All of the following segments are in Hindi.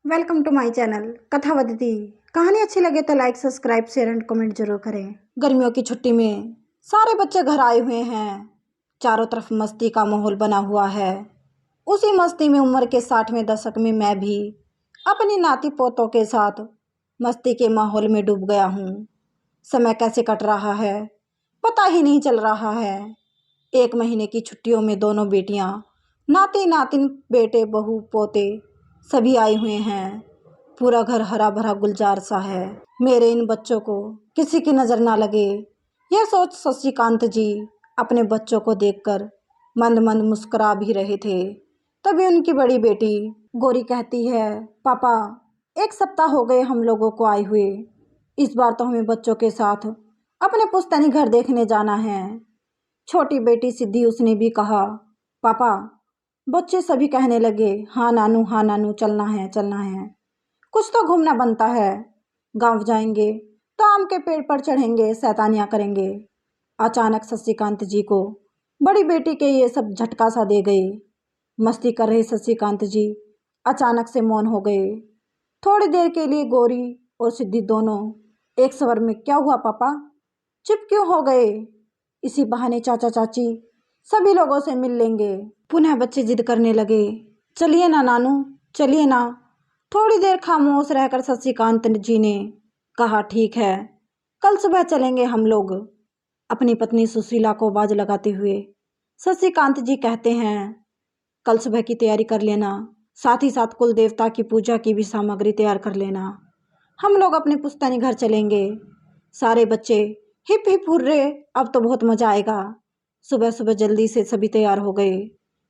Welcome to my channel Kathavadati. कहानी अच्छी लगे तो like subscribe share and comment जरूर करें। गर्मियों की छुट्टी में सारे बच्चे घर आए हुए हैं। चारों तरफ मस्ती का माहौल बना हुआ है। उसी मस्ती में उम्र के 60वें दशक में मैं भी अपनी नाती पोतों के साथ मस्ती के माहौल में डूब गया हूँ। समय कैसे कट रहा है पता ही नहीं चल रहा है। 1 महीने की छुट्टियों में दोनों बेटियाँ, नाती नातिन, बेटे बहू पोते सभी आए हुए हैं। पूरा घर हरा भरा गुलजार सा है। मेरे इन बच्चों को किसी की नज़र ना लगे, यह सोच शशिकांत जी अपने बच्चों को देखकर मंद मंद मुस्कुरा भी रहे थे। तभी उनकी बड़ी बेटी गौरी कहती है, पापा 1 सप्ताह हो गए हम लोगों को आए हुए। इस बार तो हमें बच्चों के साथ अपने पुश्तैनी घर देखने जाना है। छोटी बेटी सिद्धि, उसने भी कहा, पापा। बच्चे सभी कहने लगे, हाँ नानू चलना है चलना है। कुछ तो घूमना बनता है। गांव जाएंगे तो आम के पेड़ पर चढ़ेंगे, शैतानियाँ करेंगे। अचानक शशिकांत जी को बड़ी बेटी के ये सब झटका सा दे गए। मस्ती कर रहे शशिकांत जी अचानक से मौन हो गए। थोड़ी देर के लिए गौरी और सिद्धि दोनों एक स्वर में, क्या हुआ पापा, चुप क्यों हो गए? इसी बहाने चाचा चाची सभी लोगों से मिल लेंगे। पुनः बच्चे जिद करने लगे, चलिए ना नानू चलिए ना। थोड़ी देर खामोश रहकर शशिकांत जी ने कहा, ठीक है कल सुबह चलेंगे हम लोग। अपनी पत्नी सुशीला को आवाज लगाते हुए शशिकांत जी कहते हैं, कल सुबह की तैयारी कर लेना, साथ ही साथ कुल देवता की पूजा की भी सामग्री तैयार कर लेना। हम लोग अपने पुश्तैनी घर चलेंगे। सारे बच्चे हिप हिप हुर्रे, अब तो बहुत मजा आएगा। सुबह सुबह जल्दी से सभी तैयार हो गए।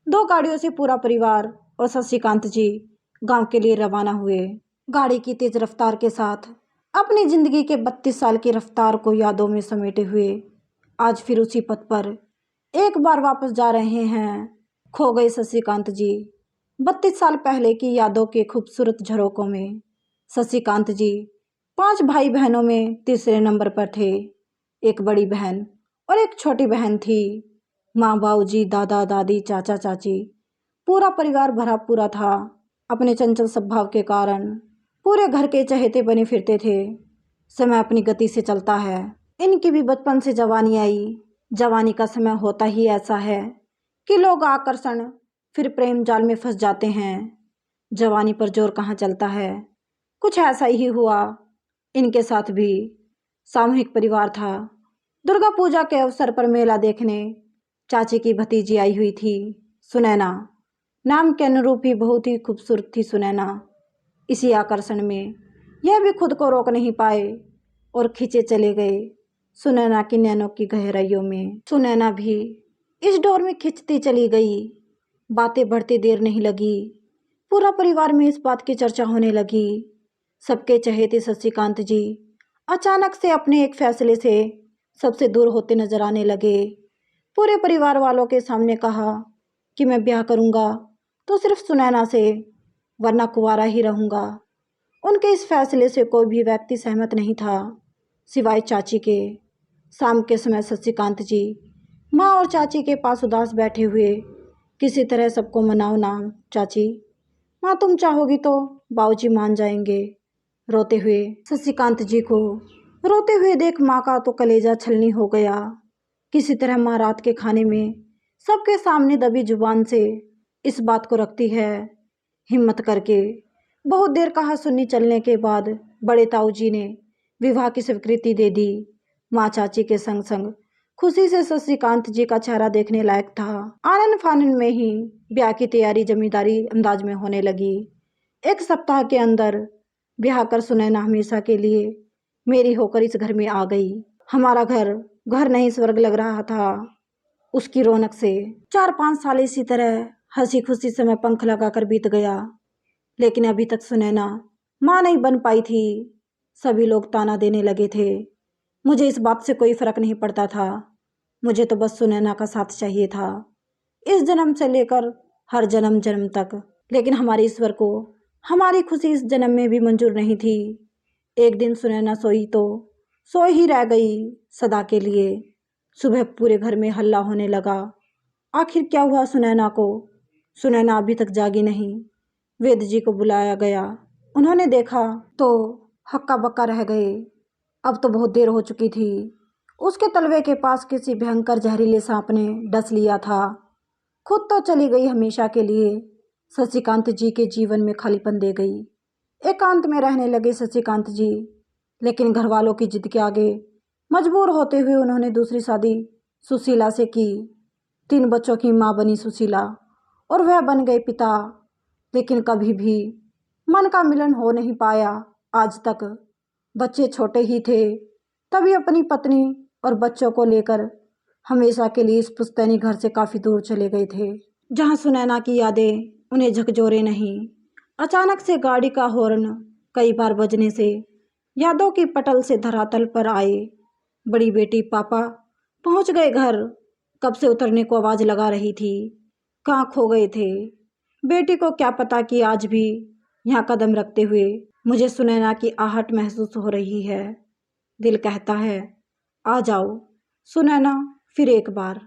2 गाड़ियों से पूरा परिवार और शशिकांत जी गांव के लिए रवाना हुए। गाड़ी की तेज रफ्तार के साथ अपनी जिंदगी के 32 साल की रफ्तार को यादों में समेटे हुए आज फिर उसी पथ पर एक बार वापस जा रहे हैं। खो गए शशिकांत जी 32 साल पहले की यादों के खूबसूरत झरोकों में। शशिकांत जी 5 भाई बहनों में तीसरे नंबर पर थे। एक बड़ी बहन और एक छोटी बहन थी। माँ बाबूजी, दादा दादी, चाचा चाची, पूरा परिवार भरा पूरा था। अपने चंचल स्वभाव के कारण पूरे घर के चहेते बने फिरते थे। समय अपनी गति से चलता है। इनकी भी बचपन से जवानी आई। जवानी का समय होता ही ऐसा है कि लोग आकर्षण फिर प्रेम जाल में फंस जाते हैं। जवानी पर जोर कहाँ चलता है। कुछ ऐसा ही हुआ इनके साथ भी। सामूहिक परिवार था। दुर्गा पूजा के अवसर पर मेला देखने चाची की भतीजी आई हुई थी, सुनैना। नाम के अनुरूप ही बहुत ही खूबसूरत थी सुनैना। इसी आकर्षण में यह भी खुद को रोक नहीं पाए और खींचे चले गए सुनैना की नैनों की गहराइयों में। सुनैना भी इस डोर में खिंचती चली गई। बातें बढ़ती देर नहीं लगी। पूरा परिवार में इस बात की चर्चा होने लगी। सबके चहेते शशिकांत जी अचानक से अपने एक फैसले से सबसे दूर होते नजर आने लगे। पूरे परिवार वालों के सामने कहा कि मैं ब्याह करूंगा तो सिर्फ सुनैना से, वरना कुंवारा ही रहूंगा। उनके इस फैसले से कोई भी व्यक्ति सहमत नहीं था सिवाय चाची के। शाम के समय शशिकांत जी माँ और चाची के पास उदास बैठे हुए, किसी तरह सबको मनाओ ना चाची, माँ तुम चाहोगी तो बाबूजी मान जाएंगे। रोते हुए शशिकांत जी को रोते हुए देख माँ का तो कलेजा छलनी हो गया। किसी तरह माँ रात के खाने में सबके सामने दबी जुबान से इस बात को रखती है। हिम्मत करके बहुत देर कहा सुननी चलने के बाद बड़े ताऊ जी ने विवाह की स्वीकृति दे दी। माँ चाची के संग संग खुशी से शशिकांत जी का चेहरा देखने लायक था। आनन फानन में ही ब्याह की तैयारी जमींदारी अंदाज में होने लगी। 1 सप्ताह के अंदर ब्याह कर सुनैना हमेशा के लिए मेरी होकर इस घर में आ गई। हमारा घर घर नहीं स्वर्ग लग रहा था उसकी रौनक से। 4-5 साल इसी तरह हंसी खुशी समय पंख लगाकर बीत गया, लेकिन अभी तक सुनैना माँ नहीं बन पाई थी। सभी लोग ताना देने लगे थे। मुझे इस बात से कोई फर्क नहीं पड़ता था। मुझे तो बस सुनैना का साथ चाहिए था, इस जन्म से लेकर हर जन्म जन्म तक। लेकिन हमारे ईश्वर को हमारी खुशी इस जन्म में भी मंजूर नहीं थी। एक दिन सुनैना सोई तो सोई ही रह गई सदा के लिए। सुबह पूरे घर में हल्ला होने लगा। आखिर क्या हुआ सुनैना को? सुनैना अभी तक जागी नहीं। वेद जी को बुलाया गया। उन्होंने देखा तो हक्का बक्का रह गए। अब तो बहुत देर हो चुकी थी। उसके तलवे के पास किसी भयंकर जहरीले सांप ने डस लिया था। खुद तो चली गई हमेशा के लिए। शशिकांत जी के जीवन में खालीपन दे गई। एकांत में रहने लगे शशिकांत जी, लेकिन घर वालों की जिद के आगे मजबूर होते हुए उन्होंने दूसरी शादी सुशीला से की। 3 बच्चों की माँ बनी सुशीला और वह बन गए पिता। लेकिन कभी भी मन का मिलन हो नहीं पाया आज तक। बच्चे छोटे ही थे तभी अपनी पत्नी और बच्चों को लेकर हमेशा के लिए इस पुश्तैनी घर से काफ़ी दूर चले गए थे, जहाँ सुनैना की यादें उन्हें झकझोरे नहीं। अचानक से गाड़ी का हॉर्न कई बार बजने से यादों की पटल से धरातल पर आए। बड़ी बेटी पापा पहुंच गए घर। कब से उतरने को आवाज़ लगा रही थी। कहाँ खो गए थे। बेटी को क्या पता कि आज भी यहाँ कदम रखते हुए मुझे सुनैना की आहट महसूस हो रही है। दिल कहता है आ जाओ सुनैना फिर एक बार।